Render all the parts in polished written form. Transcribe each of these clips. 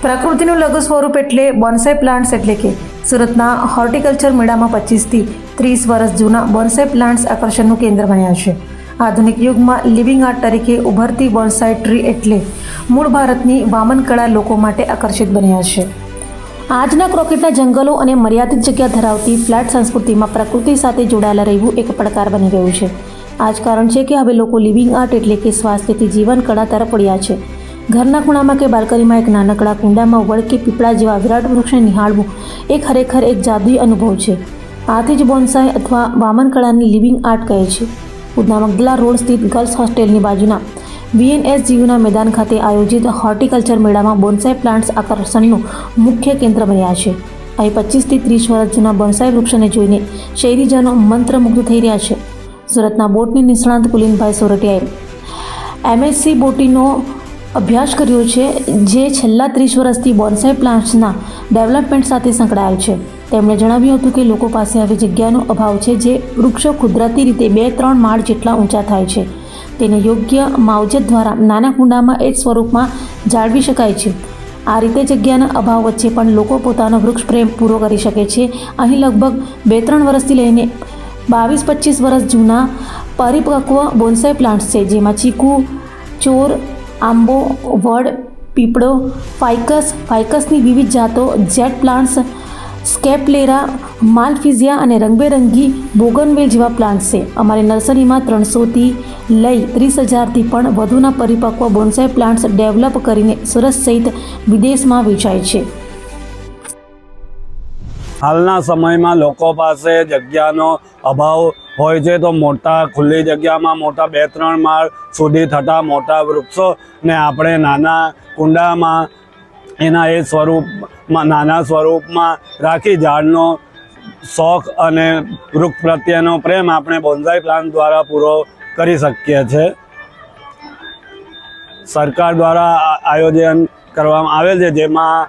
પ્રકૃતિનું લઘુ સ્વરૂપ એટલે બોન્સાઈ પ્લાન્ટ્સ એટલે કે સુરતના હોર્ટિકલ્ચર મેળામાં 25 થી 30 વર્ષ જૂના બોન્સાઈ પ્લાન્ટ્સ આકર્ષણનું કેન્દ્ર બન્યા છે। આધુનિક યુગમાં લિવિંગ આર્ટ તરીકે ઉભરતી બોન્સાઈ ટ્રી એટલે મૂળ ભારતની વામન કળા લોકો માટે આકર્ષિત બન્યા છે। આજના ક્રોકેટના જંગલો અને મર્યાદિત જગ્યા ધરાવતી ફ્લેટ સંસ્કૃતિમાં પ્રકૃતિ સાથે જોડાયેલા રહેવું એક પડકાર બની ગયું છે। આ જ કારણ છે કે હવે લોકો લિવિંગ આર્ટ એટલે કે સ્વાસ્થ્યથી જીવન કળા તરફ વળ્યા છે। ઘરના ખૂણામાં કે બાલ્કનીમાં એક નાનકડા કુંડામાં વડ કે પીપળા જેવા વિરાટ વૃક્ષને નિહાળવું એ ખરેખર એક જાદુઈ અનુભવ છે। આથી જ બોન્સાઈ અથવા વામન કળાને લિવિંગ આર્ટ કહે છે। ઉધના મગદલા રોડ સ્થિત ગર્લ્સ હોસ્ટેલની બાજુના VNSGUના મેદાન ખાતે આયોજિત હોર્ટિકલ્ચર મેળામાં બોન્સાઈ પ્લાન્ટ્સ આકર્ષણનું મુખ્ય કેન્દ્ર બન્યા છે। અહીં 25 થી 30 વર્ષ જૂના બોન્સાઈ વૃક્ષોને જોઈને શહેરીજનો મંત્રમુગ્ધ થઈ રહ્યા છે। સુરતના બોટની નિષ્ણાત કુલીનભાઈ સોરઠિયાએ MSc બોટનીનો અભ્યાસ કર્યો છે, જે છેલ્લા 30 વર્ષથી બોન્સાઈ પ્લાન્ટ્સના ડેવલપમેન્ટ સાથે સંકળાયેલ છે। તેમણે જણાવ્યું હતું કે લોકો પાસે હવે જગ્યાનો અભાવ છે, જે વૃક્ષો કુદરતી રીતે 2-3 માળ જેટલા ઊંચા થાય છે। તેને યોગ્ય માવજત દ્વારા નાના કુંડામાં એ જ સ્વરૂપમાં જાળવી શકાય છે। આ રીતે જગ્યાના અભાવ વચ્ચે પણ લોકો પોતાનો વૃક્ષ પ્રેમ પૂરો કરી શકે છે। અહીં લગભગ 2-3 વર્ષથી લઈને 22-25 વર્ષ જૂના પરિપક્વ બોન્સાઈ પ્લાન્ટ્સ છે, જેમાં ચીકુ, ચોર, આંબો, વડ, પીપળો, ફાઇકસની વિવિધ જાતો, જેટ પ્લાન્ટ્સ, સ્કેપલેરા, માલફિઝિયા અને રંગબેરંગી બોગનવેલ જેવા પ્લાન્ટ્સ છે। અમારી નર્સરીમાં 300થી લઈ 30,000થી પણ વધુના પરિપક્વ બોન્સાઈ પ્લાન્ટ્સ ડેવલપ કરીને સુરત સહિત વિદેશમાં વેચાય છે। હાલના સમયમાં લોકો પાસે જગ્યાનો અભાવ હોય છે, તો મોટા ખુલ્લી જગ્યામાં મોટા 2-3 માળ સુધી થતા મોટા વૃક્ષો ને આપણે નાના કુંડામાં એના એ સ્વરૂપમાં નાના સ્વરૂપમાં રાખી ઝાડનો શોખ અને વૃક્ષ પ્રત્યેનો પ્રેમ આપણે બોન્સાઈ પ્લાન્ટ દ્વારા પૂરો કરી શકીએ છીએ। સરકાર દ્વારા આયોજન કરવામાં આવે છે, જેમાં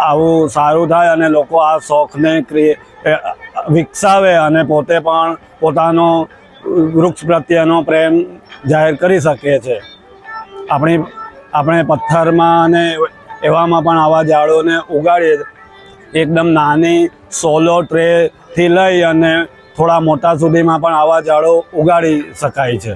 આવું સારું થાય અને લોકો આ શોખને વિકસાવે અને પોતે પણ પોતાનો વૃક્ષ પ્રત્યેનો પ્રેમ જાહેર કરી શકે છે। આપણે પથ્થરમાં અને એવામાં પણ આવા ઝાડોને ઉગાડીએ। એકદમ નાની સોલો ટ્રેથી લઈ અને થોડા મોટા સુધીમાં પણ આવા ઝાડો ઉગાડી શકાય છે।